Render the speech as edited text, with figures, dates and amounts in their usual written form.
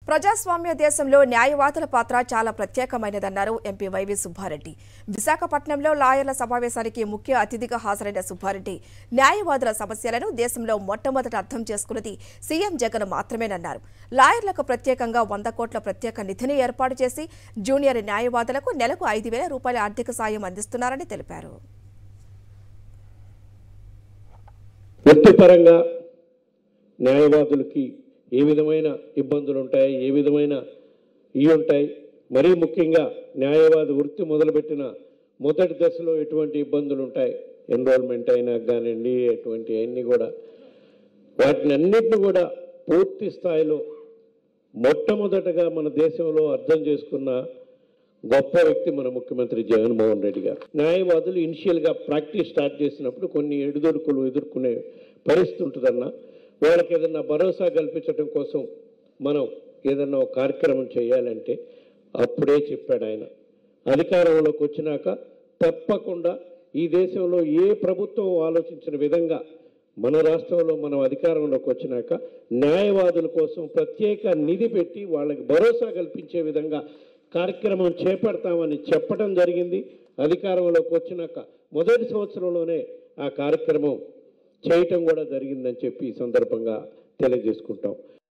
ప్రజాస్వామ్య దేశంలో న్యాయవాదుల పాత్ర చాలా ప్రత్యేకమైనదన్నారు ఎంపీ వైవి సుబ్బారెడ్డి. విశాఖపట్నంలో లాయర్ల సమావేశానికి ముఖ్య అతిథిగా హాజరైన సుబ్బారెడ్డి న్యాయవాదుల సమస్యలను దేశంలో మొట్టమొదట అర్థం చేసుకున్నది సీఎం జగన్ మాత్రమేనన్నారు. లాయర్లకు ప్రత్యేకంగా 100 కోట్ల ప్రత్యేక నిధిని ఏర్పాటు చేసి జూనియర్ న్యాయవాదులకు నెలకు 5,000 రూపాయల ఆర్థిక సాయం అందిస్తున్నారని తెలిపారు. వృత్తిపరంగా న్యాయవాదులకి ఏ విధమైన ఇబ్బందులు ఉంటాయి, ఏ విధమైన ఉంటాయి, మరీ ముఖ్యంగా న్యాయవాది వృత్తి మొదలుపెట్టిన మొదటి దశలో ఎటువంటి ఇబ్బందులు ఉంటాయి, ఎన్రోల్మెంట్ అయినా కానివ్వండి, ఎటువంటి అన్నీ కూడా వాటిని అన్నింటినీ కూడా పూర్తి స్థాయిలో మొట్టమొదటగా మన దేశంలో అర్థం చేసుకున్న గొప్ప వ్యక్తి మన ముఖ్యమంత్రి జగన్మోహన్ రెడ్డి గారు. న్యాయవాదులు ఇనిషియల్గా ప్రాక్టీస్ స్టార్ట్ చేసినప్పుడు కొన్ని ఎడుదొడుకులు ఎదుర్కొనే పరిస్థితి ఉంటుందన్నా, వాళ్ళకి ఏదన్నా భరోసా కల్పించడం కోసం మనం ఏదన్నా ఒక కార్యక్రమం చేయాలంటే అప్పుడే చెప్పాడు ఆయన. అధికారంలోకి వచ్చినాక తప్పకుండా ఈ దేశంలో ఏ ప్రభుత్వం ఆలోచించిన విధంగా మన రాష్ట్రంలో మనం అధికారంలోకి వచ్చినాక న్యాయవాదుల కోసం ప్రత్యేక నిధి పెట్టి వాళ్ళకి భరోసా కల్పించే విధంగా కార్యక్రమం చేపడతామని చెప్పడం జరిగింది. అధికారంలోకి వచ్చినాక మొదటి సంవత్సరంలోనే ఆ కార్యక్రమం చేయటం కూడా జరిగిందని చెప్పి ఈ సందర్భంగా తెలియజేసుకుంటాం.